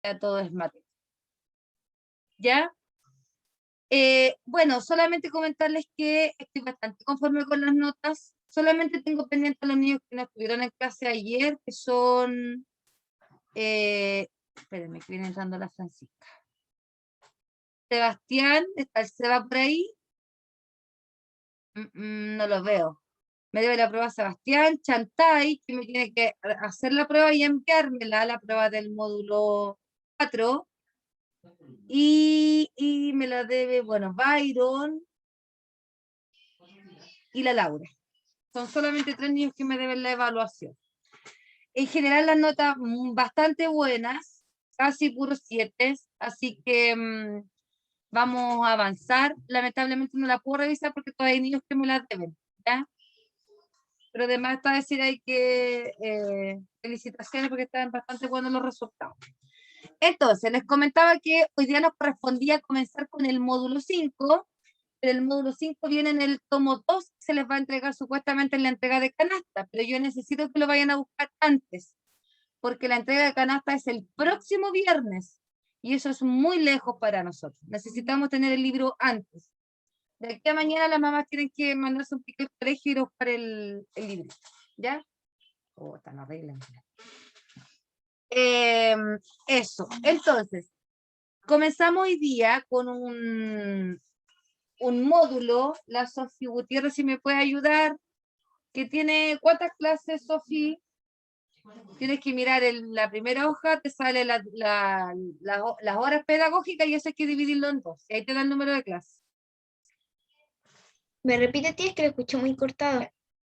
ya todo es mate. ¿Ya? Bueno, solamente comentarles que estoy bastante conforme con las notas. Solamente tengo pendiente a los niños que no estuvieron en clase ayer, que son... espérenme, que viene entrando la Francisca. Sebastián, ¿está el Seba por ahí? No lo veo. Me debe la prueba Sebastián. Chantay, que me tiene que hacer la prueba y enviármela, la prueba del módulo 4. Y me la debe, bueno, Byron y la Laura. Son solamente 3 niños que me deben la evaluación. En general las notas bastante buenas, casi puros 7, así que vamos a avanzar. Lamentablemente no la puedo revisar porque todavía hay niños que me la deben, ¿ya? Pero además está decir hay que felicitaciones porque están bastante buenos los resultados. Entonces, les comentaba que hoy día nos correspondía comenzar con el módulo 5, pero el módulo 5 viene en el tomo 2, se les va a entregar supuestamente en la entrega de canasta, pero yo necesito que lo vayan a buscar antes, porque la entrega de canasta es el próximo viernes, y eso es muy lejos para nosotros. Necesitamos tener el libro antes. De aquí a mañana las mamás tienen que mandarse un pique al colegio y ir a buscar el libro, ¿ya? Oh, tan horrible. Eso, entonces, comenzamos hoy día con un módulo, la Sofi Gutiérrez, si me puede ayudar, que tiene, ¿cuántas clases, Sofi? Tienes que mirar la primera hoja, te sale las horas pedagógicas y eso hay que dividirlo en 2, y ahí te da el número de clases. ¿Me repite, tía? Es que lo escuché muy cortado.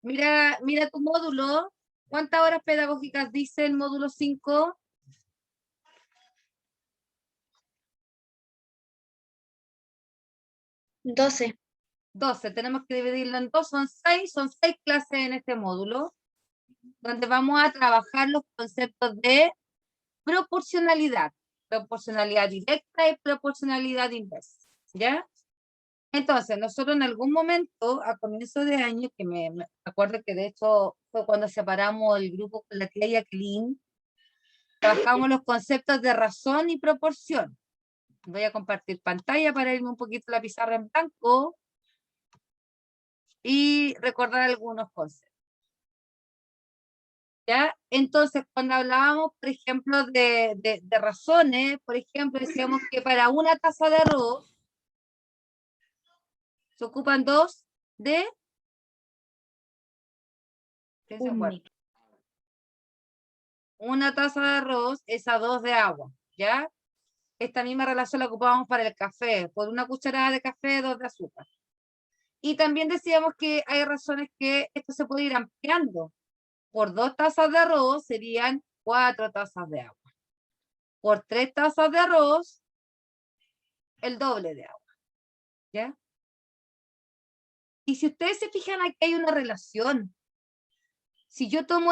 Mira tu módulo, ¿cuántas horas pedagógicas dice el módulo 5? 12. 12, tenemos que dividirlo en 2, son 6 clases en este módulo, donde vamos a trabajar los conceptos de proporcionalidad directa y proporcionalidad inversa, ¿ya? Entonces, nosotros en algún momento, a comienzo de año, que me acuerdo que de hecho fue cuando separamos el grupo con la tía Jacqueline, trabajamos los conceptos de razón y proporción. Voy a compartir pantalla para irme un poquito a la pizarra en blanco y recordar algunos conceptos. ¿Ya? Entonces, cuando hablábamos, por ejemplo, de razones, por ejemplo, decíamos que para una taza de arroz se ocupan 2 de... Una taza de arroz es a 2 de agua, ¿ya? Esta misma relación la ocupábamos para el café, por una cucharada de café, 2 de azúcar. Y también decíamos que hay razones que esto se puede ir ampliando. Por 2 tazas de arroz serían 4 tazas de agua. Por 3 tazas de arroz, el doble de agua, ¿ya? Y si ustedes se fijan, aquí hay una relación. Si yo tomo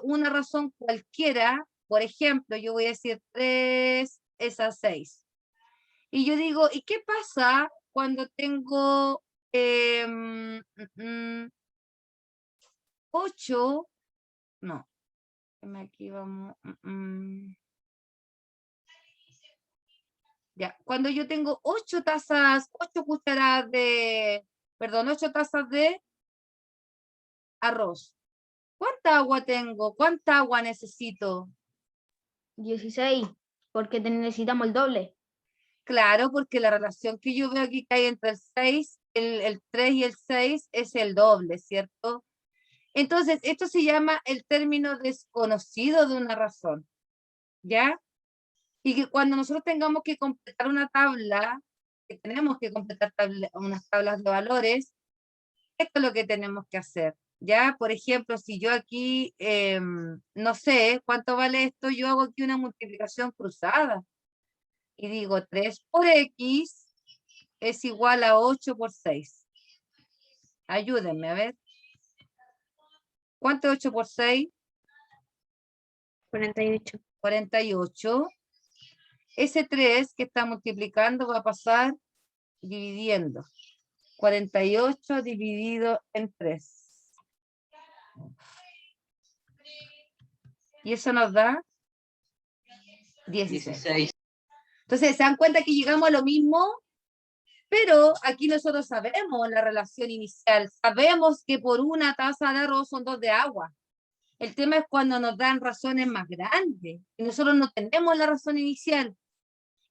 una razón cualquiera, por ejemplo, yo voy a decir 3 es a 6. Y yo digo, ¿y qué pasa cuando tengo 8? No, aquí vamos. Ya, cuando yo tengo 8 tazas, 8 cucharadas de, perdón, 8 tazas de arroz. ¿Cuánta agua tengo? ¿Cuánta agua necesito? 16, porque necesitamos el doble. Claro, porque la relación que yo veo aquí que hay entre el 6, el 3 y el 6 es el doble, ¿cierto? Entonces, esto se llama el término desconocido de una razón, ¿ya? Y que cuando nosotros tengamos que completar una tabla, que tenemos que completar unas tablas de valores, esto es lo que tenemos que hacer, ¿ya? Por ejemplo, si yo aquí, no sé cuánto vale esto, yo hago aquí una multiplicación cruzada y digo 3 por X es igual a 8 por 6. Ayúdenme a ver. ¿Cuánto es 8 por 6? 48. 48. Ese 3 que está multiplicando va a pasar dividiendo. 48 dividido en 3. Y eso nos da 16. 16. Entonces, se dan cuenta que llegamos a lo mismo, pero aquí nosotros sabemos la relación inicial. Sabemos que por una taza de arroz son 2 de agua. El tema es cuando nos dan razones más grandes y nosotros no tenemos la razón inicial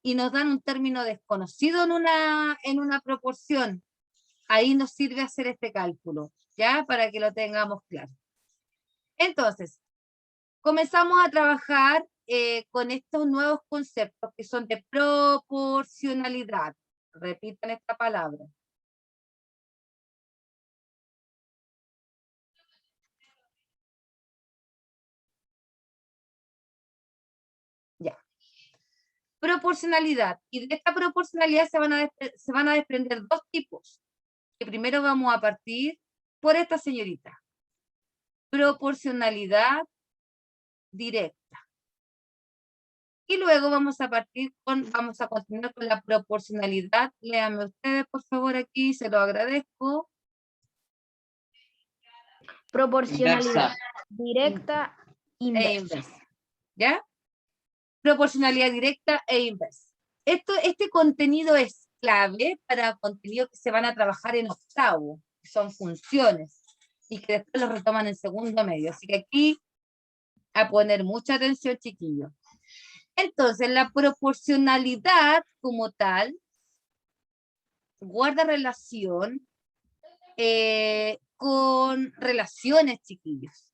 y nos dan un término desconocido en una proporción. Ahí nos sirve hacer este cálculo, ¿ya? Para que lo tengamos claro. Entonces, comenzamos a trabajar con estos nuevos conceptos que son de proporcionalidad. Repitan esta palabra. Ya. Proporcionalidad. Y de esta proporcionalidad se van a desprender 2 tipos. Que primero vamos a partir por esta señorita. Proporcionalidad directa. Y luego vamos a continuar con la proporcionalidad. Léanme ustedes, por favor, aquí, se lo agradezco. Proporcionalidad Inversa. directa, E inversa. inversa. ¿Ya? Proporcionalidad directa e inversa. Este contenido es clave para contenidos que se van a trabajar en octavo, que son funciones, y que después los retoman en segundo medio. Así que aquí, a poner mucha atención, chiquillos. Entonces, la proporcionalidad como tal guarda relación con relaciones, chiquillos.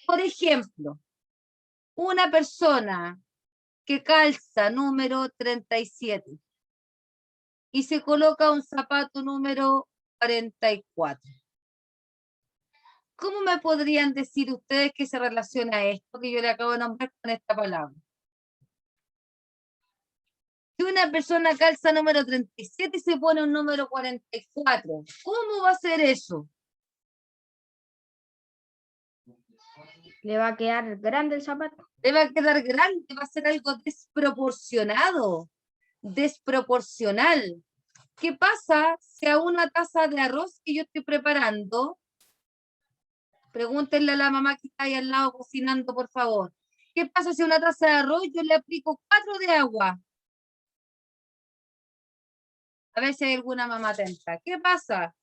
Por ejemplo, una persona que calza número 37 y se coloca un zapato número 44. ¿Cómo me podrían decir ustedes que se relaciona esto que yo le acabo de nombrar con esta palabra? Si una persona calza número 37 y se pone un número 44, ¿cómo va a ser eso? Le va a quedar grande el zapato. Le va a quedar grande, va a ser algo desproporcionado, desproporcional. ¿Qué pasa si a una taza de arroz que yo estoy preparando, pregúntenle a la mamá que está ahí al lado cocinando, por favor, ¿qué pasa si a una taza de arroz yo le aplico 4 de agua? A ver si hay alguna mamá atenta. ¿Qué pasa?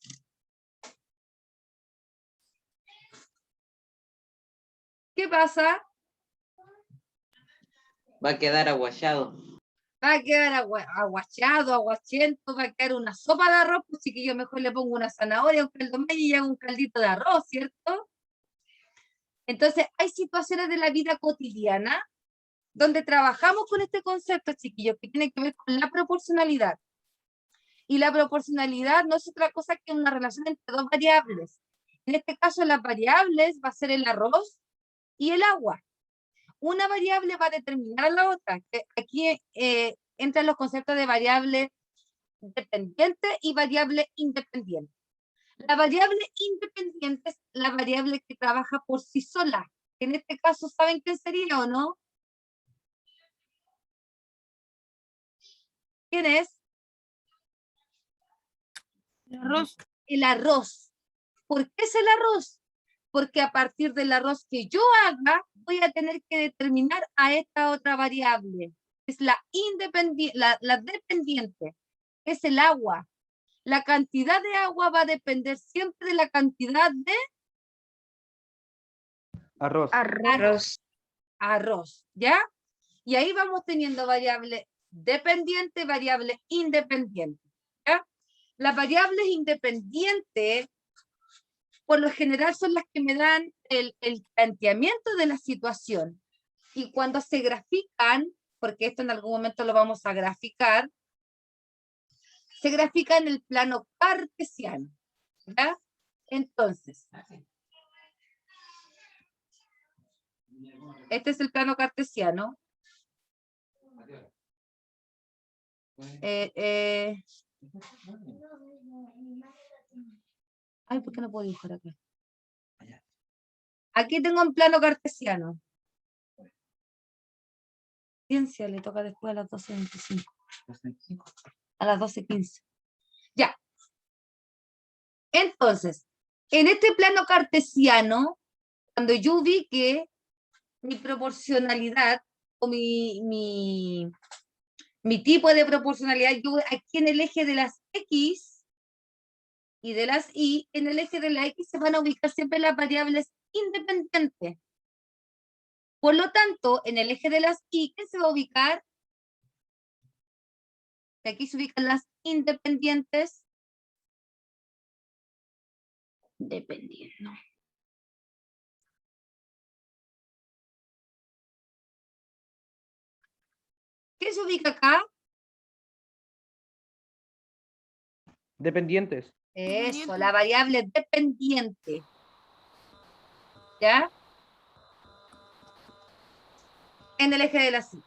¿Qué pasa? Va a quedar aguachado. Va a quedar aguachado, aguachento, va a quedar una sopa de arroz, pues sí que yo mejor le pongo una zanahoria, un caldo mayo y hago un caldito de arroz, ¿cierto? Entonces, hay situaciones de la vida cotidiana donde trabajamos con este concepto, chiquillos, que tiene que ver con la proporcionalidad. Y la proporcionalidad no es otra cosa que una relación entre 2 variables. En este caso, las variables va a ser el arroz y el agua. Una variable va a determinar a la otra. Aquí entran los conceptos de variable dependiente y variable independiente. La variable independiente es la variable que trabaja por sí sola. En este caso, ¿saben quién sería o no? ¿Quién es? El arroz. El arroz. ¿Por qué es el arroz? Porque a partir del arroz que yo haga, voy a tener que determinar a esta otra variable. Es la dependiente, es el agua. La cantidad de agua va a depender siempre de la cantidad de Arroz. arroz, ¿ya? Y ahí vamos teniendo variable dependiente, variable independiente, ¿ya? Las variables independientes, por lo general, son las que me dan el planteamiento de la situación. Y cuando se grafican, porque esto en algún momento lo vamos a graficar, se grafica en el plano cartesiano, ¿ya? Entonces, este es el plano cartesiano. Ay, ¿por qué no puedo dibujar acá? Aquí tengo un plano cartesiano. Ciencia le toca después a las 12:25. A las 12:15. Ya. Entonces, en este plano cartesiano, cuando yo ubique mi proporcionalidad, o mi tipo de proporcionalidad, yo aquí en el eje de las X y de las Y, en el eje de la X se van a ubicar siempre las variables independientes. Por lo tanto, en el eje de las Y, ¿qué se va a ubicar? Aquí se ubican las independientes. Dependiendo. ¿Qué se ubica acá? Dependientes. Eso, la variable dependiente. ¿Ya? En el eje de la Y.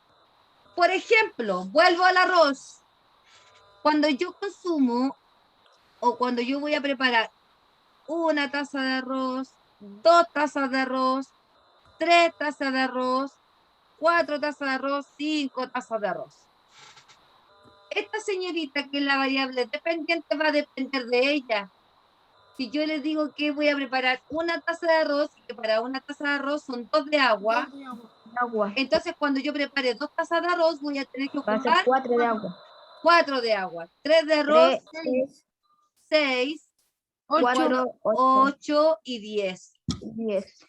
Por ejemplo, vuelvo al arroz. Cuando yo consumo o cuando yo voy a preparar una taza de arroz, 2 tazas de arroz, 3 tazas de arroz, 4 tazas de arroz, 5 tazas de arroz. Esta señorita, que es la variable dependiente, va a depender de ella. Si yo le digo que voy a preparar una taza de arroz, y que para una taza de arroz son 2 de agua, Agua. entonces cuando yo prepare 2 tazas de arroz, voy a tener que Va a ser ocupar 4 de agua. 4 de agua, 3 de arroz, 3, 6, 4, 8 y 10. 10.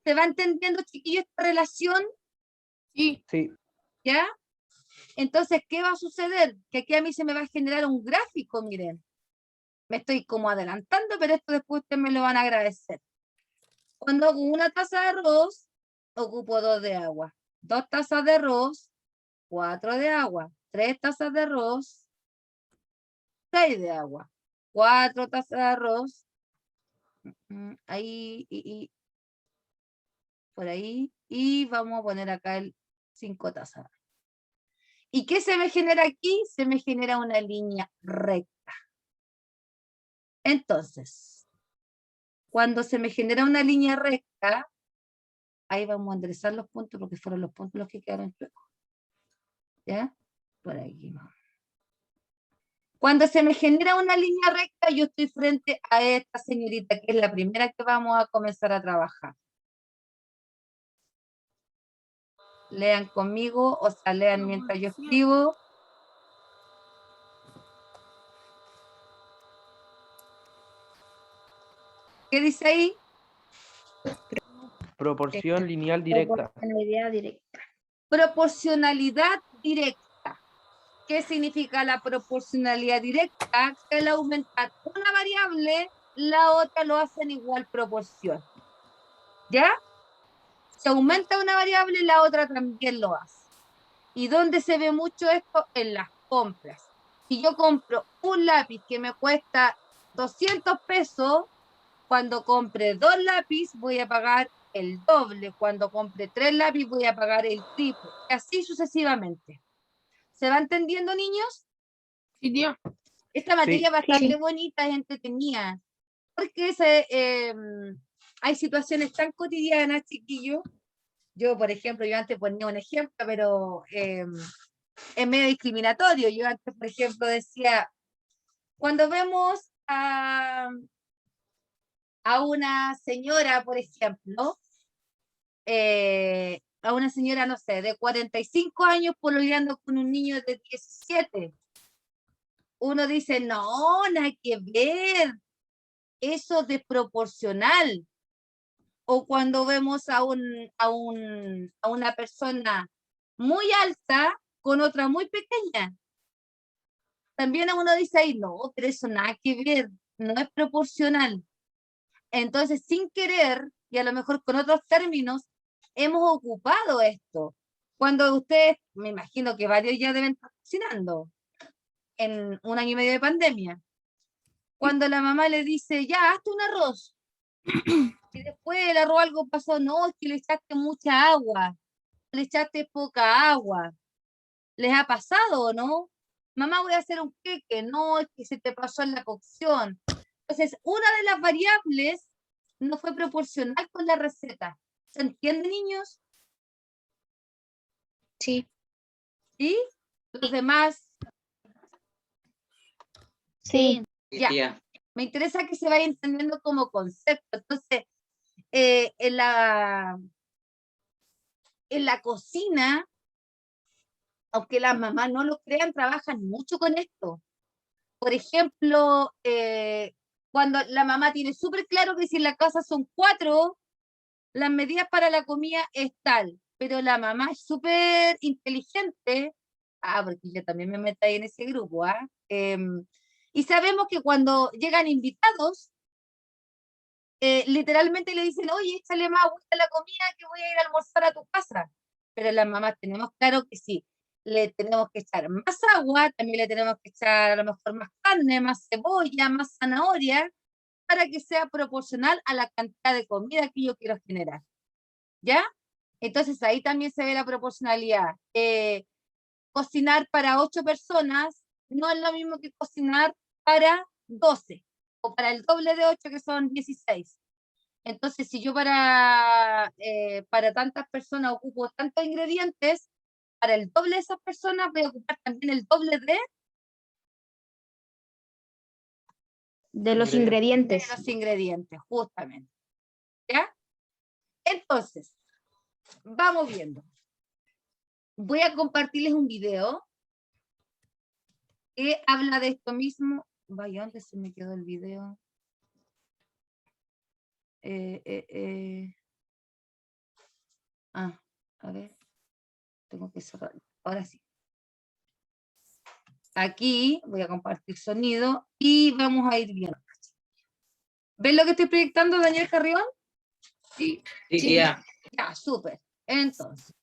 ¿Se va entendiendo, chiquillos, esta relación? Sí. ¿Ya? Entonces, ¿qué va a suceder? Que aquí a mí se me va a generar un gráfico, miren. Me estoy como adelantando, pero esto después ustedes me lo van a agradecer. Cuando hago una taza de arroz, ocupo 2 de agua. 2 tazas de arroz, 4 de agua. 3 tazas de arroz, 6 de agua. 4 tazas de arroz. Ahí y por ahí. Y vamos a poner acá el 5 tazas. ¿Y qué se me genera aquí? Se me genera una línea recta. Entonces, cuando se me genera una línea recta, ahí vamos a enderezar los puntos porque fueron los puntos los que quedaron chuecos. ¿Ya? Por aquí. Cuando se me genera una línea recta, yo estoy frente a esta señorita, que es la primera que vamos a comenzar a trabajar. Lean conmigo, o sea, lean mientras yo escribo. ¿Qué dice ahí? Proporción lineal directa. Proporcionalidad directa. Proporcionalidad directa. ¿Qué significa la proporcionalidad directa? Que al aumentar una variable, la otra lo hace en igual proporción. ¿Ya? Se aumenta una variable, la otra también lo hace. ¿Y dónde se ve mucho esto? En las compras. Si yo compro un lápiz que me cuesta 200 pesos, cuando compre 2 lápices voy a pagar el doble. Cuando compre 3 lápices voy a pagar el triple. Y así sucesivamente. ¿Se va entendiendo, niños? Sí, tío. Esta materia es bastante Sí. bonita, es entretenida. Porque hay situaciones tan cotidianas, chiquillos. Yo, por ejemplo, yo antes ponía un ejemplo, pero es medio discriminatorio. Yo antes, por ejemplo, decía, cuando vemos a una señora, por ejemplo, a una señora, no sé, de 45 años pololeando con un niño de 17, uno dice, no, nada que ver, eso es desproporcional. O cuando vemos a una persona muy alta con otra muy pequeña, también uno dice ahí, no, pero eso nada que ver, no es proporcional. Entonces, sin querer, y a lo mejor con otros términos, hemos ocupado esto. Cuando ustedes, me imagino que varios ya deben estar cocinando en 1 año y medio de pandemia, cuando la mamá le dice, ya, hazte un arroz, y después el arroz algo pasó, no, es que le echaste mucha agua, le echaste poca agua. ¿Les ha pasado o no? Mamá, voy a hacer un queque, no, es que se te pasó en la cocción. Entonces, una de las variables no fue proporcional con la receta. ¿Se entiende, niños? Sí. ¿Sí? Los demás, Sí. Sí, ya. tía. Me interesa que se vaya entendiendo como concepto. Entonces, en la cocina, aunque las mamás no lo crean, trabajan mucho con esto. Por ejemplo, cuando la mamá tiene súper claro que si en la casa son 4, las medidas para la comida es tal, pero la mamá es súper inteligente, porque yo también me meto ahí en ese grupo, y sabemos que cuando llegan invitados, literalmente le dicen, oye, échale más agua a la comida que voy a ir a almorzar a tu casa. Pero las mamás tenemos claro que sí, le tenemos que echar más agua, también le tenemos que echar a lo mejor más carne, más cebolla, más zanahoria, para que sea proporcional a la cantidad de comida que yo quiero generar. ¿Ya? Entonces ahí también se ve la proporcionalidad. Cocinar para 8 personas no es lo mismo que cocinar para 12 o para el doble de 8 que son 16. Entonces, si yo para tantas personas ocupo tantos ingredientes, para el doble de esas personas voy a ocupar también el doble De los ingredientes. de los ingredientes, justamente. ¿Ya? Entonces, vamos viendo. Voy a compartirles un video que habla de esto mismo. Vaya, ¿dónde se me quedó el video? A ver. Tengo que cerrar. Ahora sí. Aquí voy a compartir sonido y vamos a ir viendo. ¿Ven lo que estoy proyectando, Daniel Carrión? Sí, ya. Ya, súper. Entonces,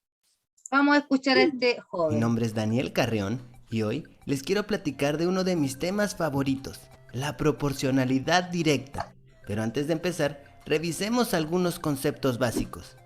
vamos a escuchar a este joven. Mi nombre es Daniel Carrión y hoy les quiero platicar de uno de mis temas favoritos, la proporcionalidad directa. Pero antes de empezar, revisemos algunos conceptos básicos.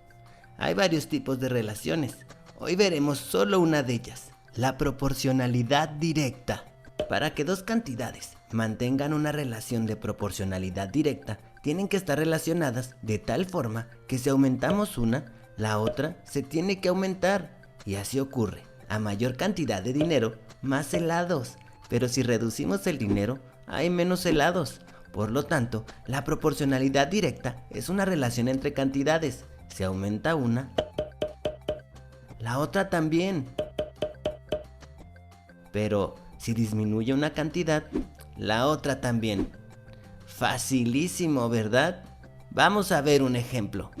Hay varios tipos de relaciones. Hoy veremos solo una de ellas, la proporcionalidad directa. Para que dos cantidades mantengan una relación de proporcionalidad directa, tienen que estar relacionadas de tal forma que si aumentamos una, la otra se tiene que aumentar. Y así ocurre. A mayor cantidad de dinero, más helados. Pero si reducimos el dinero, hay menos helados. Por lo tanto, la proporcionalidad directa es una relación entre cantidades. Si aumenta una, la otra también. Pero si disminuye una cantidad, la otra también. Facilísimo, ¿verdad? Vamos a ver un ejemplo.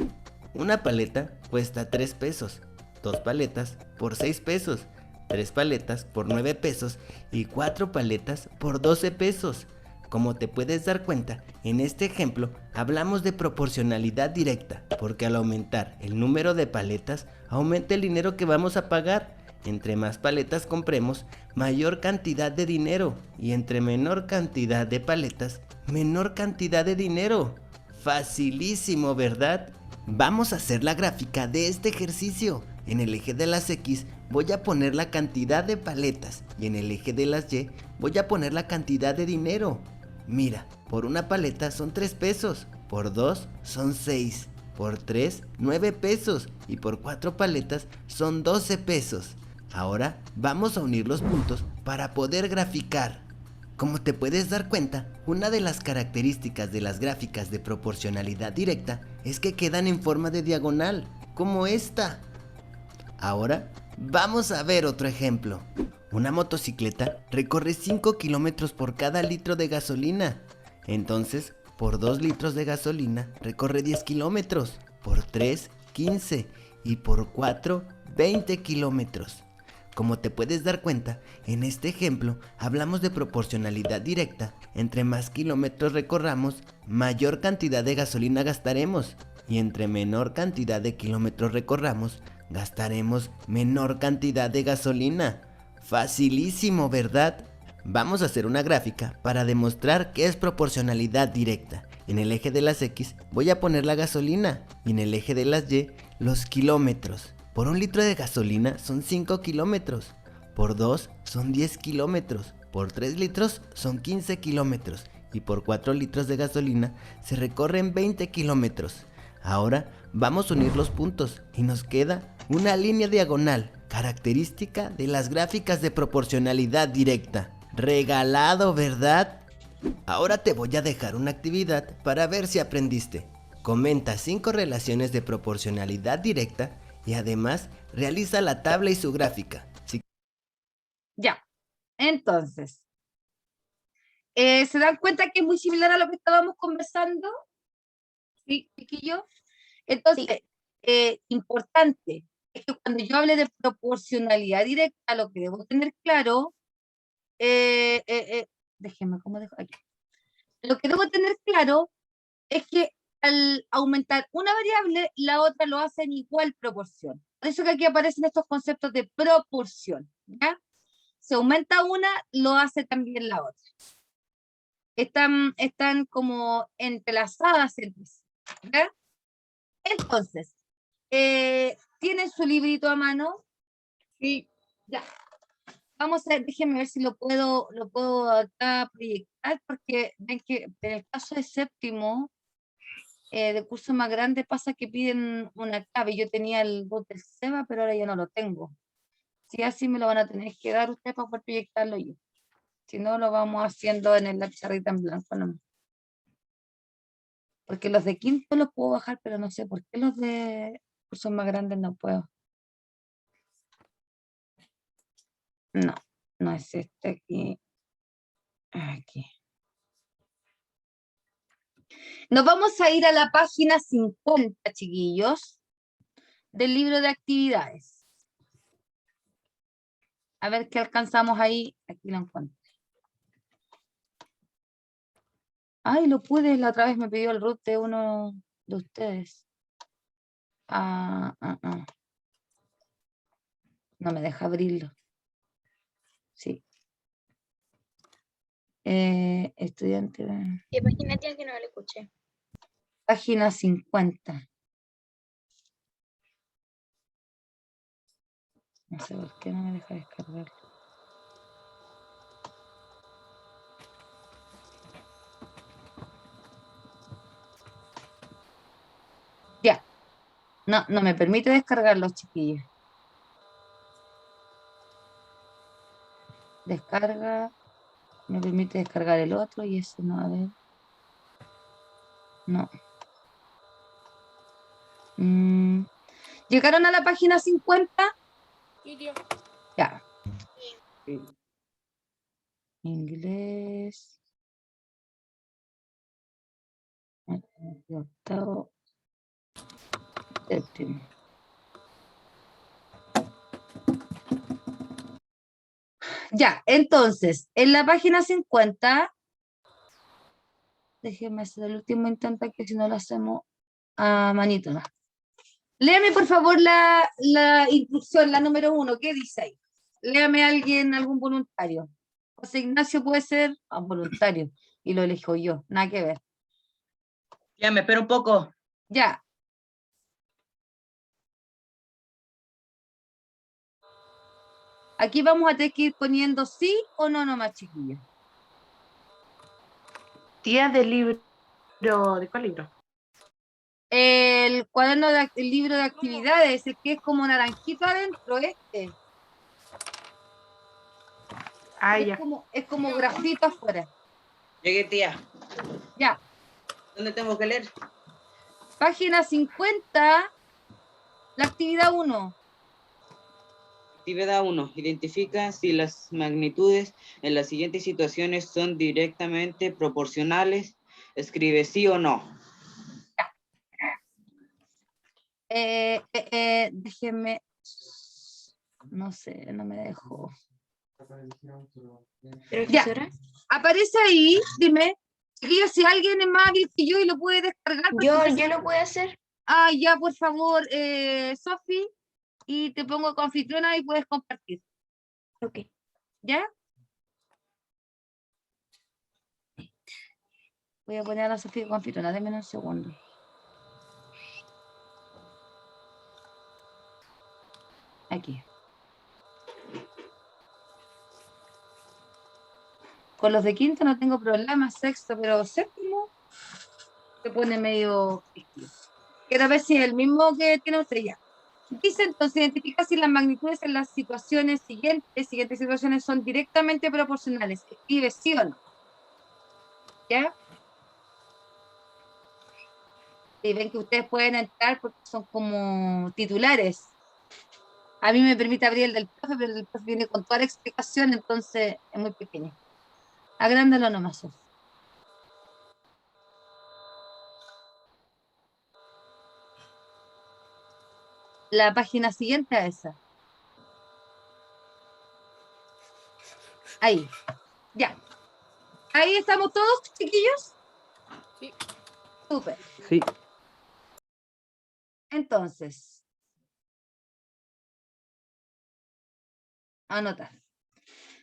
Una paleta cuesta 3 pesos, 2 paletas por 6 pesos, 3 paletas por 9 pesos y 4 paletas por 12 pesos. Como te puedes dar cuenta, en este ejemplo hablamos de proporcionalidad directa, porque al aumentar el número de paletas, aumenta el dinero que vamos a pagar. Entre más paletas compremos, mayor cantidad de dinero, y entre menor cantidad de paletas, menor cantidad de dinero. Facilísimo, ¿verdad? Vamos a hacer la gráfica de este ejercicio. En el eje de las X voy a poner la cantidad de paletas y en el eje de las Y voy a poner la cantidad de dinero. Mira, por una paleta son 3 pesos, por 2 son 6, por 3, 9 pesos y por 4 paletas son 12 pesos. Ahora vamos a unir los puntos para poder graficar. Como te puedes dar cuenta, una de las características de las gráficas de proporcionalidad directa es que quedan en forma de diagonal, como esta. Ahora vamos a ver otro ejemplo. Una motocicleta recorre 5 kilómetros por cada litro de gasolina. Entonces, por 2 litros de gasolina recorre 10 kilómetros, por 3, 15 y por 4, 20 kilómetros. Como te puedes dar cuenta, en este ejemplo hablamos de proporcionalidad directa. Entre más kilómetros recorramos, mayor cantidad de gasolina gastaremos. Y entre menor cantidad de kilómetros recorramos, gastaremos menor cantidad de gasolina. Facilísimo, ¿verdad? Vamos a hacer una gráfica para demostrar que es proporcionalidad directa. En el eje de las X voy a poner la gasolina y en el eje de las Y los kilómetros. Por 1 litro de gasolina son 5 kilómetros, por 2 son 10 kilómetros, por 3 litros son 15 kilómetros y por 4 litros de gasolina se recorren 20 kilómetros. Ahora vamos a unir los puntos y nos queda una línea diagonal, característica de las gráficas de proporcionalidad directa. Regalado, ¿verdad? Ahora te voy a dejar una actividad para ver si aprendiste. Comenta 5 relaciones de proporcionalidad directa y además realiza la tabla y su gráfica. Ya, entonces, ¿se dan cuenta que es muy similar a lo que estábamos conversando? Sí, chiquillos. Entonces, importante, es que cuando yo hable de proporcionalidad directa, lo que debo tener claro, déjenme, ¿cómo dejo? Aquí. Lo que debo tener claro es que al aumentar una variable, la otra lo hace en igual proporción. Por eso que aquí aparecen estos conceptos de proporción, ¿ya? Se aumenta una, lo hace también la otra. Están como entrelazadas entre sí, ¿ya? Entonces, ¿tienen su librito a mano? Sí. Ya. Vamos a ver, déjenme ver si lo puedo acá proyectar, porque ven que en el caso de séptimo, de curso más grande, pasa que piden una clave. Yo tenía el bot del SEBA, pero ahora ya no lo tengo. Si así me lo van a tener que dar ustedes para poder proyectarlo yo. Si no, lo vamos haciendo en la pizarrita en blanco nomás. Porque los de quinto los puedo bajar, pero no sé por qué los de cursos más grandes no puedo. No, no es este aquí. Aquí. Nos vamos a ir a la página 50, chiquillos, del libro de actividades. A ver qué alcanzamos ahí. Aquí lo encuentro. Ay, lo pude, la otra vez me pidió el root de uno de ustedes. No me deja abrirlo. Sí. Estudiante. ¿Qué página tiene que no le escuché? Página 50. No sé por qué no me deja descargarlo. Ya. No me permite descargarlo, chiquillos. Descarga. Me permite descargar el otro y ese no, a ver. No. ¿Llegaron a la página 50? Ya. Inglés. Octavo. Séptimo. Ya, entonces, en la página 50, déjeme hacer el último intento que si no lo hacemos a manito. ¿No? Léame por favor la instrucción, la número 1, ¿qué dice ahí? Léame a alguien, algún voluntario. José Ignacio puede ser voluntario y lo elijo yo, nada que ver. Ya, me espero un poco. Ya. Aquí vamos a tener que ir poniendo sí o no nomás, chiquillos. Tía del libro. ¿De cuál libro? El cuaderno el libro de actividades, el que es como naranjito adentro, este. Ah, ya. Es como grafito afuera. Llegué, tía. Ya. ¿Dónde tengo que leer? Página 50, la actividad 1. Actividad 1. Identifica si las magnitudes en las siguientes situaciones son directamente proporcionales. Escribe sí o no. Déjenme. No sé, no me dejó. Ya. Aparece ahí, dime. Chiquillos, si alguien es más hábil que yo y lo puede descargar. Yo lo puedo hacer. Ah, ya, por favor, Sofi, y te pongo con anfitriona y puedes compartir. Ok. ¿Ya? Voy a poner a la Sofía con anfitriona, denme un segundo. Aquí. Con los de quinto no tengo problema, sexto, pero séptimo se pone medio... Quiero ver si es el mismo que tiene usted ya. Dice entonces, identifica si las magnitudes en las situaciones siguientes situaciones son directamente proporcionales. Escribe sí o no. ¿Ya? Y ven que ustedes pueden entrar porque son como titulares. A mí me permite abrir el del profe, pero el del profe viene con toda la explicación, entonces es muy pequeño. Agrándalo nomás, Sof. La página siguiente a esa. Ahí. Ya. Ahí estamos todos, chiquillos. Sí. Súper. Sí. Entonces. Anotar.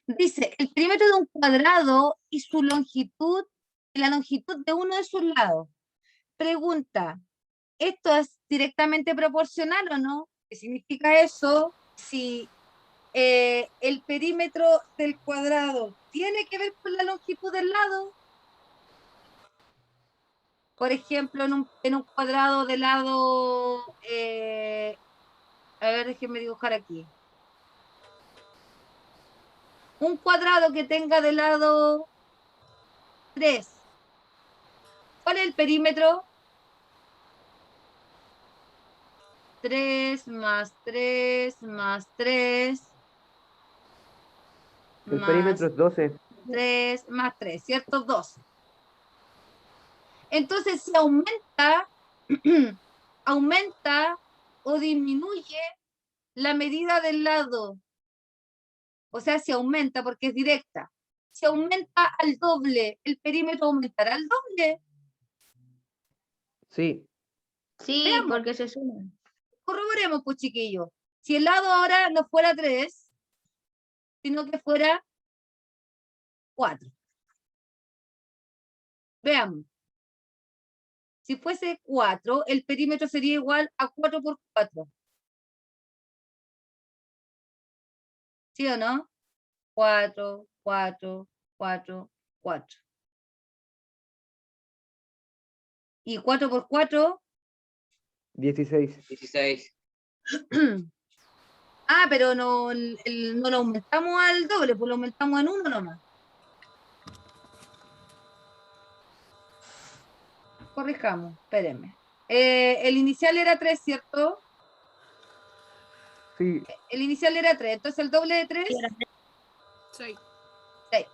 Dice, el perímetro de un cuadrado y su longitud, y la longitud de uno de sus lados. Pregunta, ¿esto es directamente proporcional o no? ¿Qué significa eso? Si el perímetro del cuadrado tiene que ver con la longitud del lado. Por ejemplo, en un cuadrado de lado, a ver, déjenme dibujar aquí. Un cuadrado que tenga de lado 3. ¿Cuál es el perímetro? 3 más 3 más 3 El más perímetro es 12. 3 más 3, ¿cierto? 12. Entonces, si aumenta, aumenta o disminuye la medida del lado. O sea, si aumenta porque es directa. Si aumenta al doble, ¿el perímetro aumentará al doble? Sí. Sí, Veamos. porque se suman. Corroboremos, pues, chiquillos. Si el lado ahora no fuera 3, sino que fuera 4. Veamos. Si fuese 4, el perímetro sería igual a 4 por 4. ¿Sí o no? 4, 4, 4, 4. Y 4 por 4. 16. 16. Ah, pero no, no lo aumentamos al doble, pues lo aumentamos en 1 nomás. Corrijamos, espérenme. El inicial era 3, ¿cierto? Sí. El inicial era 3, entonces el doble de 3, Sí, era 6. 6.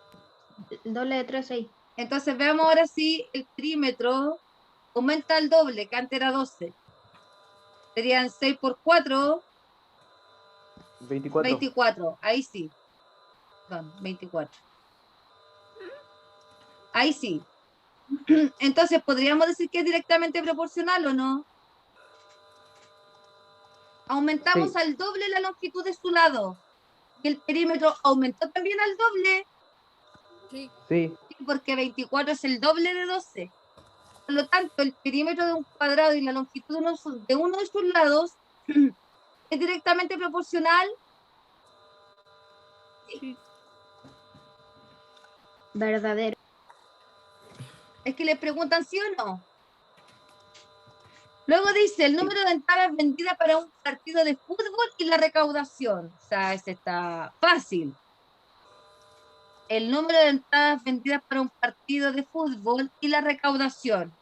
el doble de 3, 6. Entonces veamos ahora si el perímetro aumenta al doble, que antes era 12. Serían 6 por 4, 24. 24. Ahí sí. Perdón, 24. Ahí sí. Entonces, ¿podríamos decir que es directamente proporcional o no? Aumentamos Sí. al doble la longitud de su lado. Y el perímetro aumentó también al doble, Sí. Sí. porque 24 es el doble de 12. Por lo tanto, el perímetro de un cuadrado y la longitud de uno de sus lados es directamente proporcional. Sí. Verdadero. Es que le preguntan sí o no. Luego dice el número de entradas vendidas para un partido de fútbol y la recaudación. O sea, ese está fácil. El número de entradas vendidas para un partido de fútbol y la recaudación.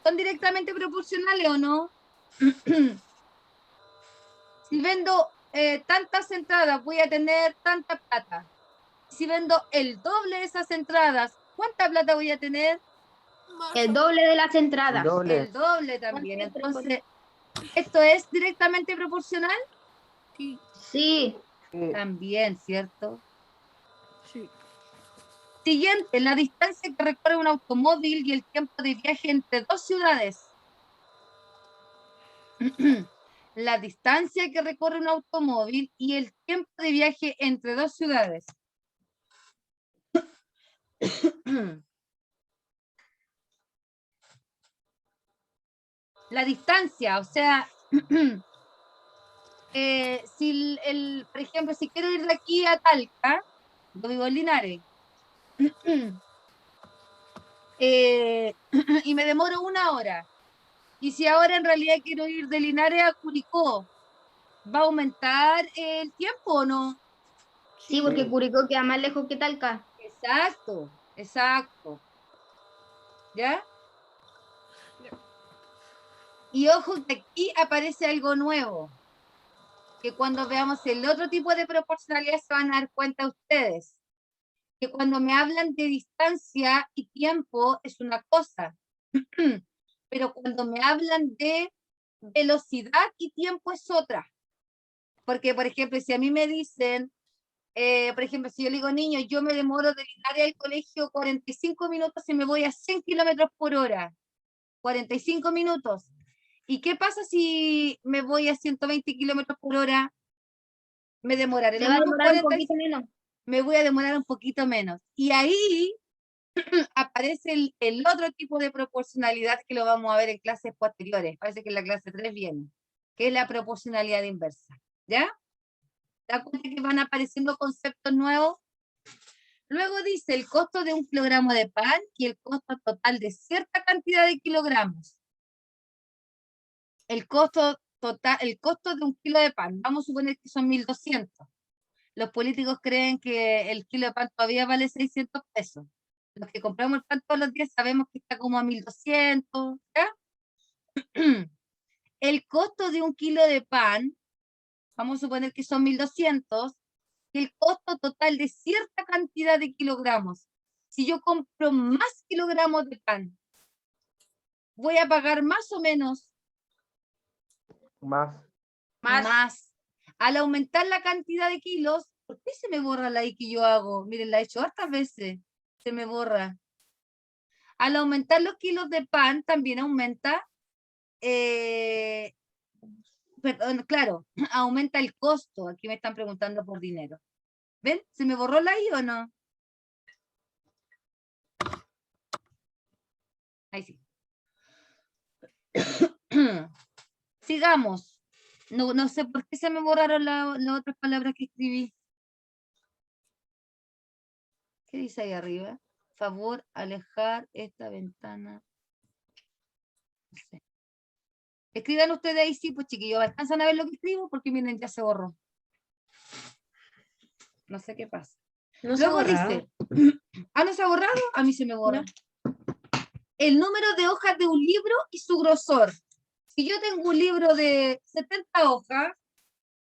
¿Son directamente proporcionales o no? Si vendo tantas entradas, voy a tener tanta plata. Si vendo el doble de esas entradas, ¿cuánta plata voy a tener? El doble de las El entradas. doble. El doble también. ¿Cuánto es Entonces, ¿esto es directamente proporcional? Sí. Sí. Sí. También, ¿cierto? Sí. Siguiente, la distancia que recorre un automóvil y el tiempo de viaje entre dos ciudades. La distancia que recorre un automóvil y el tiempo de viaje entre dos ciudades. La distancia, o sea, si por ejemplo, si quiero ir de aquí a Talca, yo vivo en Linares, y me demoro 1 hora, y si ahora en realidad quiero ir de Linares a Curicó, ¿va a aumentar el tiempo o no? Sí, porque Sí. Curicó queda más lejos que Talca. Exacto, exacto. ¿Ya? Y ojo que aquí aparece algo nuevo, que cuando veamos el otro tipo de proporcionalidad se van a dar cuenta ustedes, que cuando me hablan de distancia y tiempo es una cosa, pero cuando me hablan de velocidad y tiempo es otra. Porque, por ejemplo, si a mí me dicen, por ejemplo, si yo le digo, niño, yo me demoro de mi área del colegio 45 minutos y me voy a 100 kilómetros por hora. 45 minutos. ¿Y qué pasa si me voy a 120 kilómetros por hora? Me demoraré Se los va a mismos demorar un 40, poquito menos. me voy a demorar un poquito menos. Y ahí aparece el otro tipo de proporcionalidad que lo vamos a ver en clases posteriores. Parece que en la clase 3 viene, que es la proporcionalidad inversa. ¿Ya? ¿Te das cuenta que van apareciendo conceptos nuevos? Luego dice el costo de un kilogramo de pan y el costo total de cierta cantidad de kilogramos. El costo total, el costo de un kilo de pan, vamos a suponer que son 1.200. Los políticos creen que el kilo de pan todavía vale 600 pesos. Los que compramos el pan todos los días sabemos que está como a 1.200, ¿ya? El costo de un kilo de pan, vamos a suponer que son 1.200, y el costo total de cierta cantidad de kilogramos. Si yo compro más kilogramos de pan, voy a pagar más o menos Más. más. Al aumentar la cantidad de kilos, ¿por qué se me borra la I que yo hago? Miren, la he hecho hartas veces, se me borra. Al aumentar los kilos de pan, también aumenta, perdón, claro, aumenta el costo. Aquí me están preguntando por dinero. ¿Ven? ¿Se me borró la I o no? Ahí sí. Sigamos. No sé por qué se me borraron las otras palabras que escribí. ¿Qué dice ahí arriba? Favor, alejar esta ventana. No sé. Escriban ustedes ahí, sí, pues chiquillos, ¿alcanzan a ver lo que escribo? Porque miren, ya se borró. No sé qué pasa. No se ha Luego borrado. dice, ¿ah, no se ha borrado? A mí se me borra. El número de hojas de un libro y su grosor. Si yo tengo un libro de 70 hojas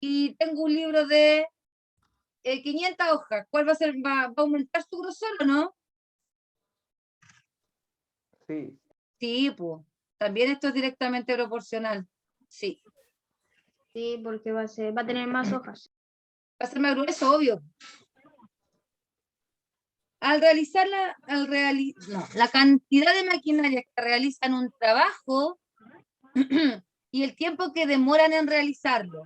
y tengo un libro de 500 hojas, ¿cuál va a ser? ¿Va a aumentar su grosor o no? Sí. Sí, pues. También esto es directamente proporcional. Sí. Sí, porque va a tener más hojas. Va a ser más grueso, obvio. Al realizar la cantidad de maquinarias que realizan un trabajo y el tiempo que demoran en realizarlo.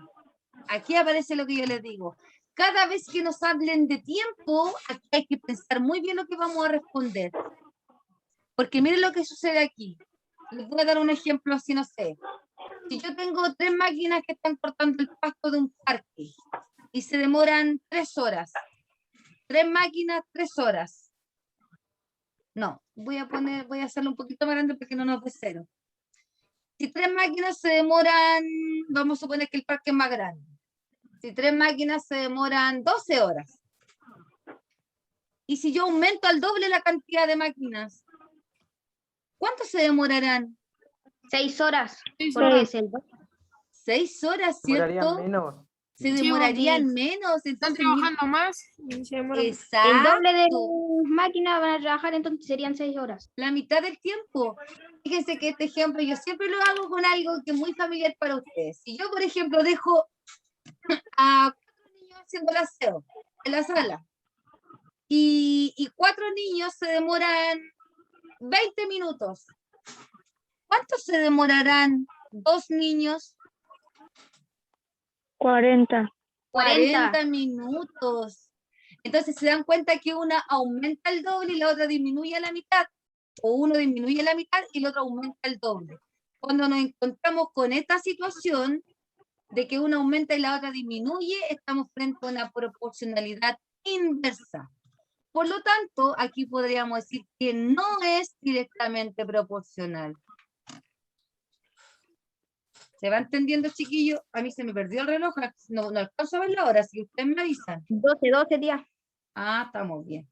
Aquí aparece lo que yo les digo. Cada vez que nos hablen de tiempo, aquí hay que pensar muy bien lo que vamos a responder. Porque miren lo que sucede aquí. Les voy a dar un ejemplo así, no sé. Si yo tengo 3 máquinas que están cortando el pasto de un parque y se demoran 3 horas. 3 máquinas, 3 horas. No, voy a hacerlo un poquito más grande porque no nos dé 0. Si 3 máquinas se demoran, vamos a suponer que el parque es más grande. Si 3 máquinas se demoran 12 horas. Y si yo aumento al doble la cantidad de máquinas, ¿cuánto se demorarán? 6 horas. 6 Porque horas. es el 6 horas, Demorarían ¿cierto? menos. Se Sí, demorarían porque menos. están Entonces, trabajando más y se demoran más. El doble de exacto. máquinas van a trabajar, entonces serían 6 horas. La mitad del tiempo. Fíjense que este ejemplo yo siempre lo hago con algo que es muy familiar para ustedes. Si yo, por ejemplo, dejo a 4 niños haciendo el aseo en la sala y 4 niños se demoran 20 minutos, ¿cuánto se demorarán 2 niños? 40. 40 minutos. Entonces se dan cuenta que una aumenta el doble y la otra disminuye a la mitad, o uno disminuye la mitad y el otro aumenta el doble. Cuando nos encontramos con esta situación de que una aumenta y la otra disminuye, estamos frente a una proporcionalidad inversa. Por lo tanto, aquí podríamos decir que no es directamente proporcional. ¿Se va entendiendo, chiquillo? A mí se me perdió el reloj, no alcanzo a ver la hora, así que ustedes me avisan. 12 días. Ah, estamos bien.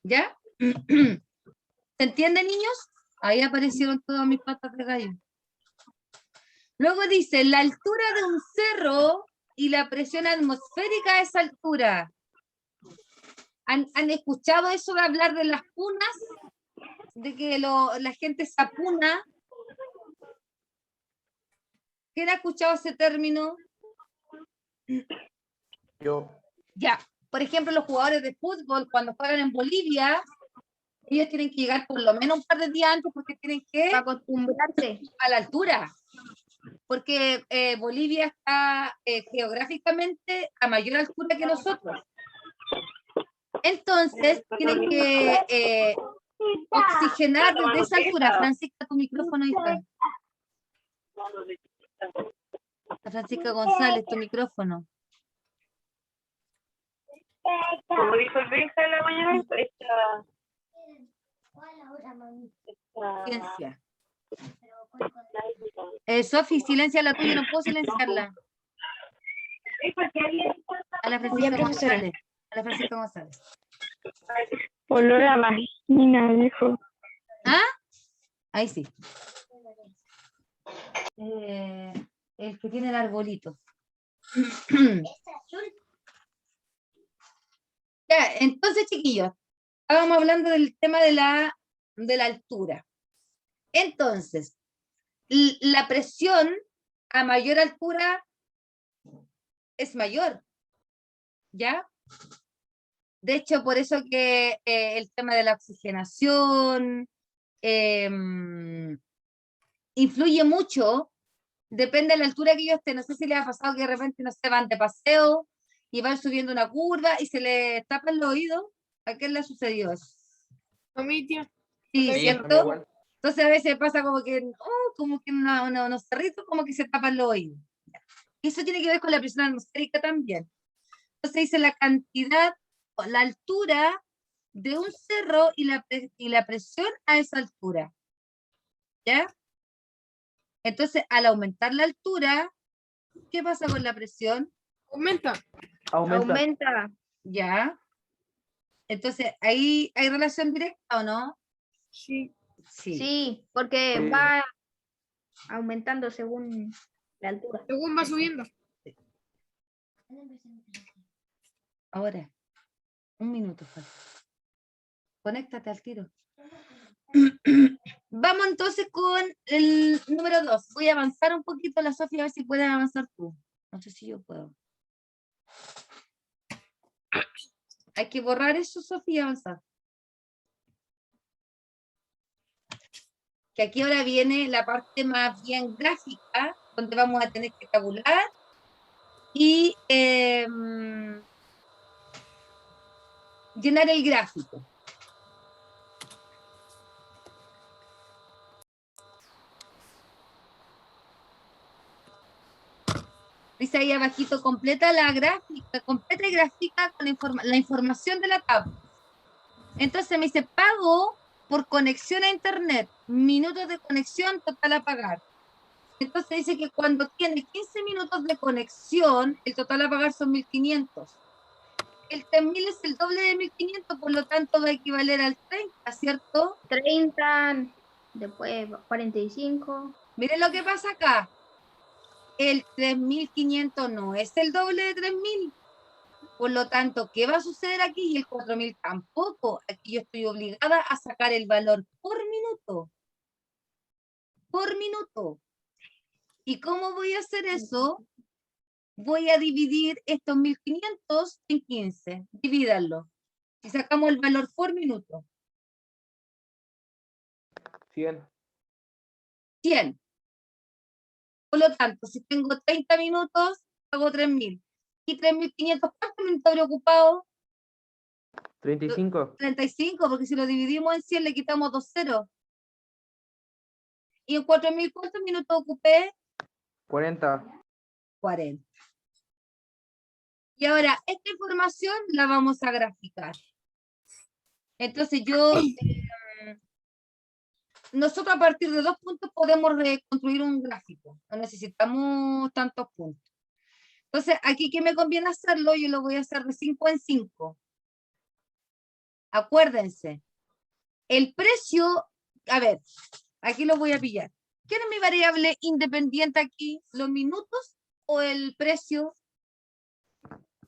¿Ya? ¿Se entiende, niños? Ahí aparecieron todas mis patas de gallo. Luego dice, la altura de un cerro y la presión atmosférica a esa altura. ¿Han escuchado eso de hablar de las punas? De que la gente se apuna. ¿Quién ha escuchado ese término? Yo. Ya, por ejemplo, los jugadores de fútbol, cuando juegan en Bolivia, ellos tienen que llegar por lo menos un par de días antes porque tienen que Para acostumbrarse. a la altura. Porque Bolivia está geográficamente a mayor altura que nosotros. Entonces, tienen que oxigenar desde esa altura. Francisca, tu micrófono ahí está. Francisca González, tu micrófono. Como dijo el Benja en la mañana, Ciencia. Sofi, silencia la tuya, no puedo silenciarla. A la Francisca González. A la Francisca González. olor a vagina, dijo. ¿Ah? Ahí sí. El que tiene el arbolito. Ya, entonces, chiquillos, estábamos hablando del tema de la altura. Entonces, la presión a mayor altura es mayor, ¿ya? De hecho, por eso que el tema de la oxigenación influye mucho, depende de la altura que ellos estén. No sé si les ha pasado que de repente no se van de paseo y van subiendo una curva y se les tapan los oídos. ¿A quién le ha sucedido eso? A mi tía. Sí, Sí, ¿cierto? Entonces a veces pasa como que unos cerritos como que se tapan los oídos. Y eso tiene que ver con la presión atmosférica también. Entonces dice la cantidad, la altura de un cerro y la presión a esa altura. ¿Ya? Entonces, al aumentar la altura, ¿qué pasa con la presión? Aumenta. Aumenta. ¿Ya? Entonces, ¿ahí hay relación directa o no? Sí. Sí. Sí, porque Sí. va aumentando según la altura. Según va subiendo. Ahora, un minuto, falta. Conéctate al tiro. Vamos entonces con el número 2. Voy a avanzar un poquito, la Sofía, a ver si puedes avanzar tú. No sé si yo puedo. Hay que borrar eso, Sofía, y avanzar. Que aquí ahora viene la parte más bien gráfica, donde vamos a tener que tabular y llenar el gráfico. Dice ahí abajito, completa la gráfica, completa y gráfica con la información de la tabla. Entonces me dice, pago por conexión a internet, minutos de conexión, total a pagar. Entonces dice que cuando tiene 15 minutos de conexión, el total a pagar son 1.500. El 3.000 es el doble de 1.500, por lo tanto va a equivaler al 30, ¿cierto? 30, después 45. Miren lo que pasa acá. El 3.500 no es el doble de 3.000. Por lo tanto, ¿qué va a suceder aquí? Y el 4.000 tampoco. Aquí yo estoy obligada a sacar el valor por minuto. Por minuto. ¿Y cómo voy a hacer eso? Voy a dividir estos 1.500 en 15. Divídanlo. Y sacamos el valor por minuto. 100. 100. Por lo tanto, si tengo 30 minutos, hago 3.000. Y 3.500, ¿cuántos minutos habré ocupado? 35. 35, porque si lo dividimos en 100 le quitamos 2 ceros. ¿Y en 4.000 cuántos minutos ocupé? 40. 40. Y ahora, esta información la vamos a graficar. Entonces nosotros a partir de 2 puntos podemos reconstruir un gráfico. No necesitamos tantos puntos. Entonces, aquí que me conviene hacerlo, yo lo voy a hacer de 5 en 5. Acuérdense, el precio a ver, aquí lo voy a pillar. ¿Quién es mi variable independiente aquí? ¿Los minutos o el precio?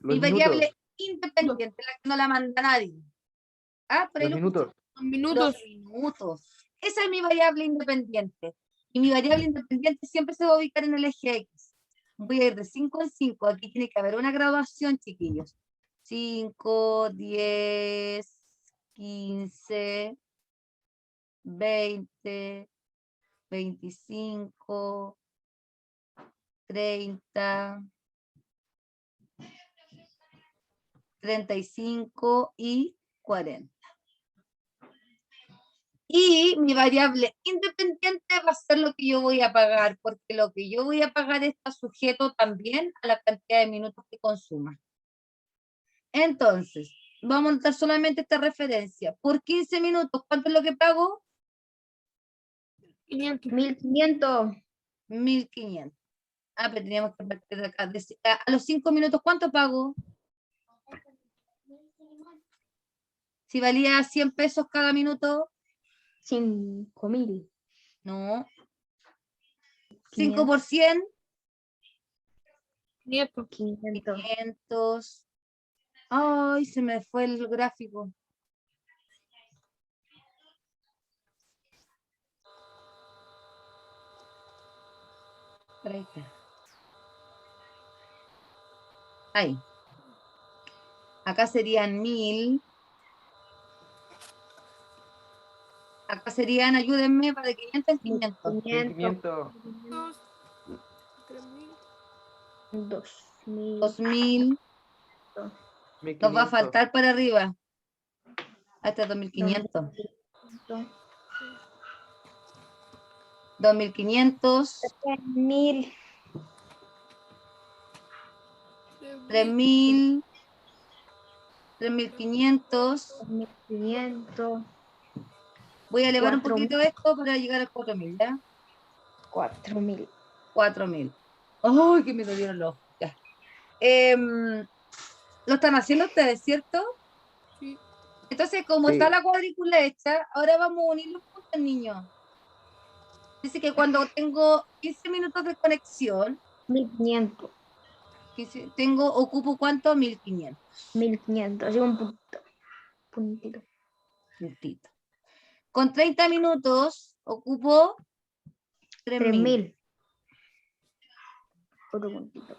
Los Mi minutos. variable independiente, la que no la manda nadie. Ah, por ahí Los lo minutos. Los minutos. Los minutos. Esa es mi variable independiente. Y mi variable independiente siempre se va a ubicar en el eje X. Voy a ir de 5 en 5. Aquí tiene que haber una graduación, chiquillos. 5, 10, 15, 20, 25, 30, 35 y 40. Y mi variable independiente va a ser lo que yo voy a pagar, porque lo que yo voy a pagar está sujeto también a la cantidad de minutos que consuma. Entonces, vamos a notar solamente esta referencia. Por 15 minutos, ¿cuánto es lo que pago? 500. 1500. 1500. Ah, pero teníamos que partir de acá. A los 5 minutos, ¿cuánto pago? Si valía 100 pesos cada minuto, 5000. no. 5 por 100, 500. 500. 500. Ay, se me fue el gráfico. Por ahí está. Ahí. Acá serían 1000. Acá serían, ayúdenme, para de 500 en 500. 500. 1500. 3000. 2000. 2000. Nos va a faltar para arriba. Ahí está 2500. 2500. 3000. 3000. 3500. 3500. Voy a elevar un 4000. poquito esto para llegar a 4000, ¿ya? 4000. 4000. ¡Ay, que me dolieron los ojos! Ya. Lo están haciendo ustedes, ¿cierto? Sí. Entonces, como Sí. está la cuadrícula hecha, ahora vamos a unir los puntos, niños. Dice que cuando tengo 15 minutos de conexión, 1500. ocupo ¿cuánto? 1500. 1500. Así un puntito. Puntito. Puntito. Con 30 minutos ocupo 3000. 3000. Otro puntito.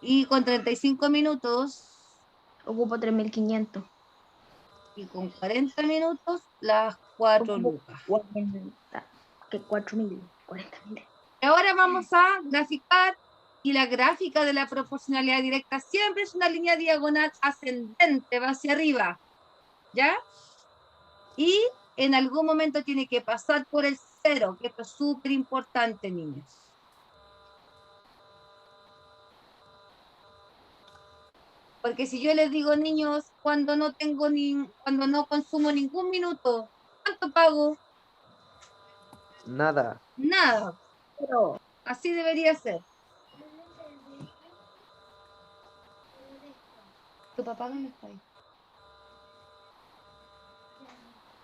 Y con 35 minutos Ocupo 3500. y con 40 minutos, las 4 Ocupo lucas. 40. Que 4000. 40.000. Y ahora vamos a graficar, y la gráfica de la proporcionalidad directa siempre es una línea diagonal ascendente, va hacia arriba, ¿ya? Y en algún momento tiene que pasar por el 0, que esto es súper importante, niños. Porque si yo les digo, niños, cuando no consumo ningún minuto, ¿cuánto pago? Nada. Nada. Pero así debería ser. Tu papá no está ahí.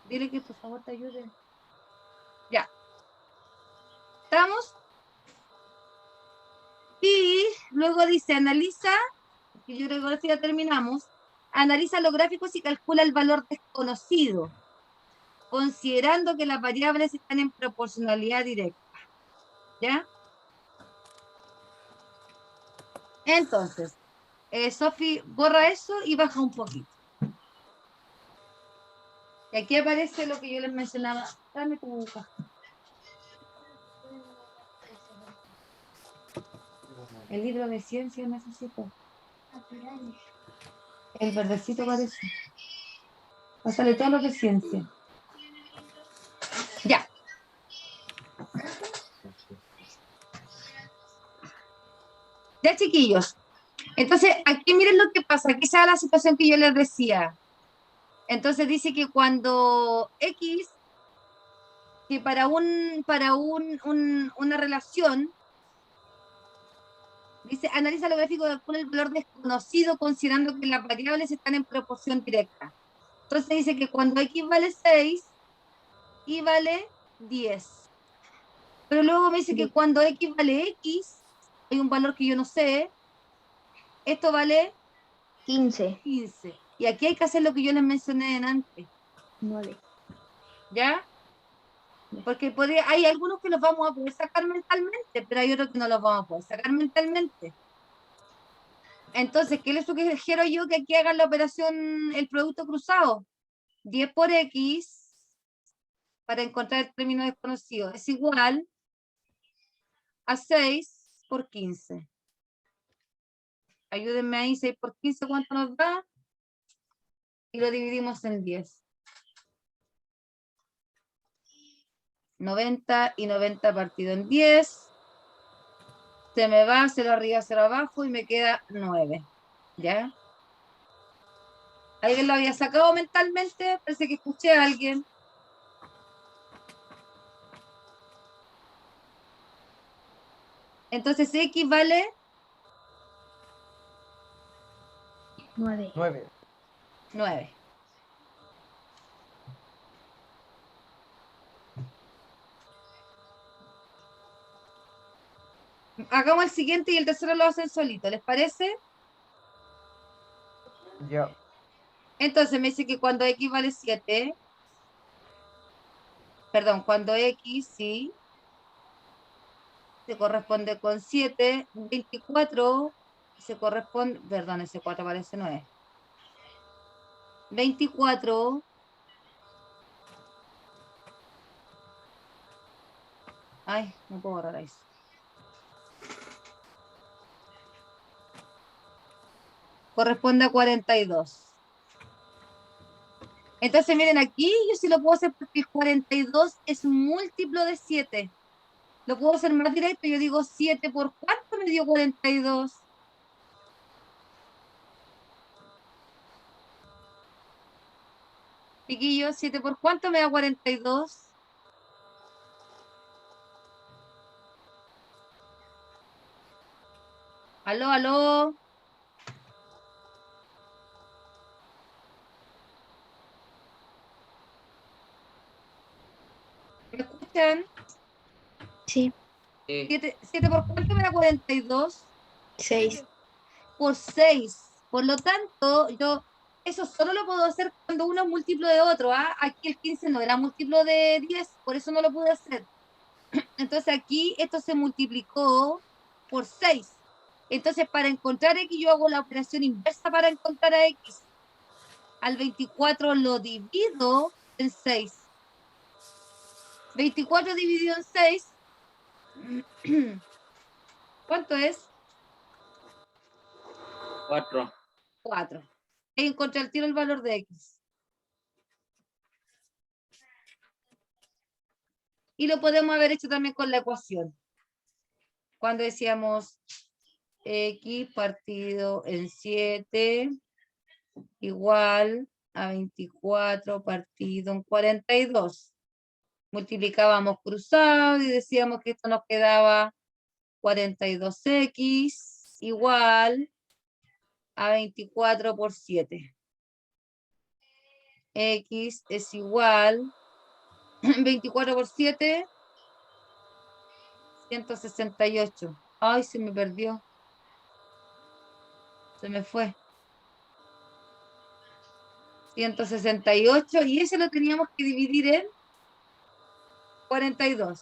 Dile que por favor te ayude. Ya. ¿Estamos? Y luego dice, analiza, que yo creo que ahora sí ya terminamos, analiza los gráficos y calcula el valor desconocido, considerando que las variables están en proporcionalidad directa. ¿Ya? Entonces, Sofi, borra eso y baja un poquito. Y aquí aparece lo que yo les mencionaba. Dame tu boca. El libro de ciencia necesito. El verdecito parece. Pásale todo lo de ciencia. Ya. Ya, chiquillos. Entonces, aquí miren lo que pasa. Aquí se da la situación que yo les decía. Entonces dice que cuando X, que para una relación, dice, analiza los gráficos, calcula el valor desconocido considerando que las variables están en proporción directa. Entonces dice que cuando X vale 6, Y vale 10. Pero luego me dice que cuando X vale X, hay un valor que yo no sé, esto vale 15. 15. Y aquí hay que hacer lo que yo les mencioné antes, 9. ¿ya? Porque hay algunos que los vamos a poder sacar mentalmente, pero hay otros que no los vamos a poder sacar mentalmente. Entonces, ¿qué les sugiero yo? Que aquí hagan la operación, el producto cruzado. 10 por X, para encontrar el término desconocido, es igual a 6 por 15. Ayúdenme ahí, 6 por 15, ¿cuánto nos da? Y lo dividimos en 10. 90 y 90 partido en 10. Se me va 0 arriba, 0 abajo y me queda 9. ¿Ya? ¿Alguien lo había sacado mentalmente? Parece que escuché a alguien. Entonces X vale 9. 9. Hagamos el siguiente y el tercero lo hacen solito, ¿les parece? Ya. Entonces me dice que cuando X vale 7, perdón, cuando X, sí, se corresponde con 7, 24, se corresponde, perdón, ese 4 parece 9. 24, ay, no puedo borrar eso. Corresponde a 42. Entonces, miren, aquí yo sí lo puedo hacer porque el 42 es un múltiplo de 7. Lo puedo hacer más directo. Yo digo 7 por cuánto me dio 42. Chiquillos, 7 por cuánto me da 42. Aló, aló. ¿Me escuchan? Sí. 7 por cuánto me da 42. 6. Por 6. Por lo tanto, yo eso solo lo puedo hacer cuando uno es múltiplo de otro. ¿Ah? Aquí el 15 no era múltiplo de 10, por eso no lo pude hacer. Entonces aquí esto se multiplicó por 6. Entonces para encontrar X yo hago la operación inversa para encontrar a X. Al 24 lo divido en 6. 24 dividido en 6. ¿Cuánto es? 4. 4. Y encontré al tiro el valor de X. Y lo podemos haber hecho también con la ecuación. Cuando decíamos X partido en 7 igual a 24 partido en 42. Multiplicábamos cruzado y decíamos que esto nos quedaba 42x igual a 24 por 7. X es igual 24 por 7, 168. Ay, se me perdió. Se me fue. 168 y ese lo teníamos que dividir en 42.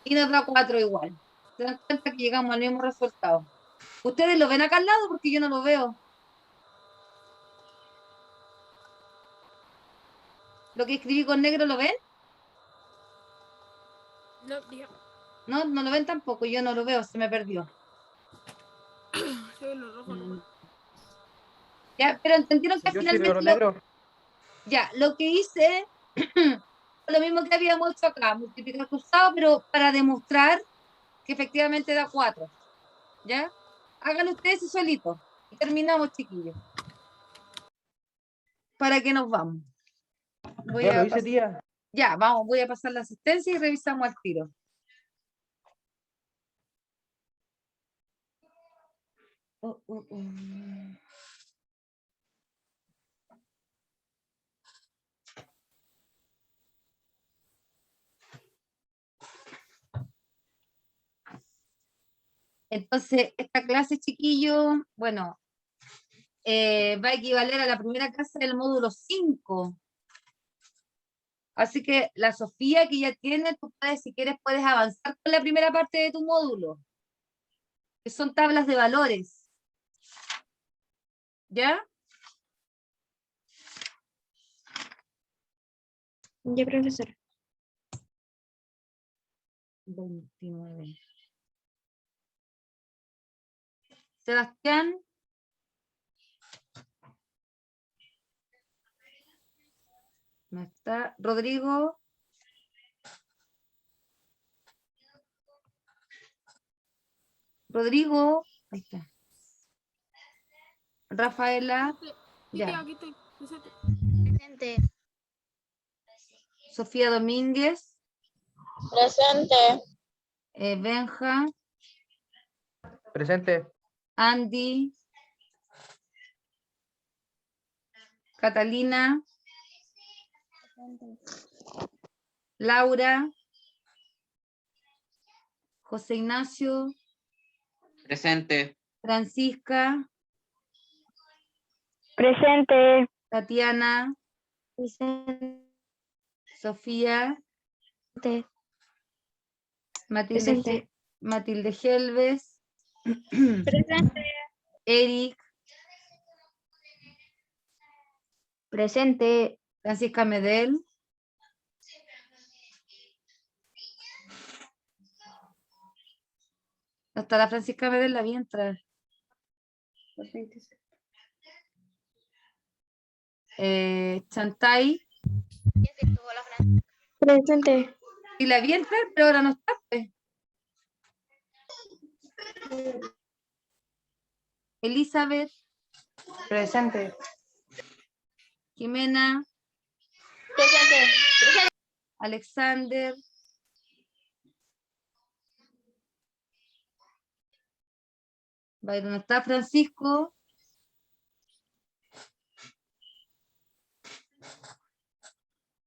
Y nos da 4 igual. Se dan cuenta que llegamos al mismo resultado. ¿Ustedes lo ven acá al lado? Porque yo no lo veo. Lo que escribí con negro, ¿lo ven? No, diga. No, no lo ven tampoco. Yo no lo veo, se me perdió. Se ve lo rojo nomás. Ya, pero entendieron que Yo sí veo finalmente lo negro. ya, lo que hice fue lo mismo que habíamos hecho acá, multiplicar cruzado, pero para demostrar que efectivamente da 4. ¿Ya? Háganlo ustedes y solitos. Y terminamos, chiquillos. ¿Para qué nos vamos? Ya lo hice, tía. Ya, vamos, voy a pasar la asistencia y revisamos al tiro. Entonces, esta clase, chiquillo, bueno, va a equivaler a la primera clase del módulo 5. Así que la Sofía que ya tiene, tú puedes, si quieres, puedes avanzar con la primera parte de tu módulo, que son tablas de valores. ¿Ya? Ya, profesor. 29. Sebastián. No está. Rodrigo. Rodrigo. Ahí está. Rafaela. Sí, Ya. tía, aquí estoy. Presente. Presente. Sofía Domínguez. Presente. Benja. Presente. Andy. Catalina. Laura. José Ignacio. Presente. Francisca. Presente. Tatiana. Presente. Sofía. Matilde, Presente. Matilde Gelves. Presente. Eric. Presente. Francisca Medel. Hasta la Francisca Medel la vi entrar. Chantay. Presente. Y la vi entrar, pero ahora no está. Pues. Elizabeth. Presente. Jimena. Presente. Alexander. Byron, está Francisco.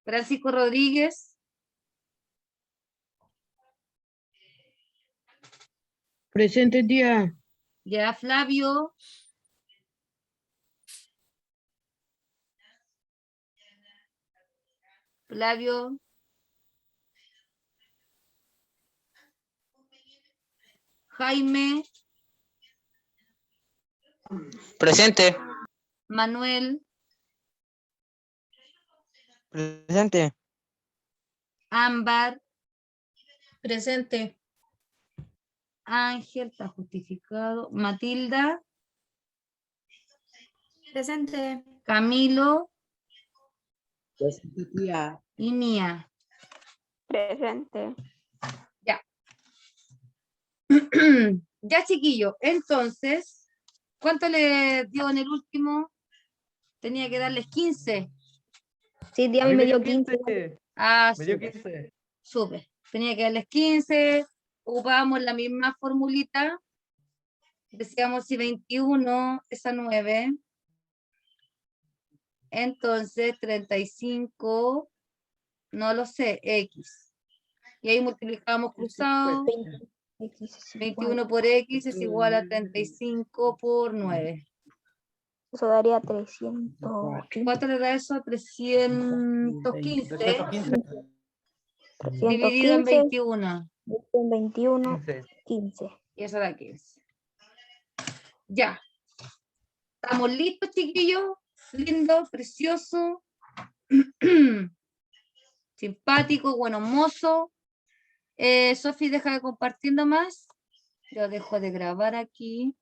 Francisco Rodríguez. Presente, tía. Ya Flavio. Flavio. Jaime. Presente. Manuel. Presente. Ámbar. Presente. Ángel, está justificado. Matilda. Presente. Camilo. Presente, tía. Y Mía. Presente. Ya, chiquillo. Entonces, ¿cuánto le dio en el último? Tenía que darles 15. Sí, tía, a mí me dio 15. Ah, Me dio súper, 15. súper. Tenía que darles 15. Ocupábamos la misma formulita. Decíamos si 21 es a 9. Entonces, 35, no lo sé, X. Y ahí multiplicamos cruzado. 21 por X es igual a 35 por 9. Eso daría 300. ¿Cuánto le da eso? 315. 315. Dividido en 315. 21. 21. 15. 15. Y eso da 15. Ya. ¿Estamos listos, chiquillos? Lindo, precioso. Simpático, bueno, mozo. Sofi, deja de compartir nomás. Yo dejo de grabar aquí.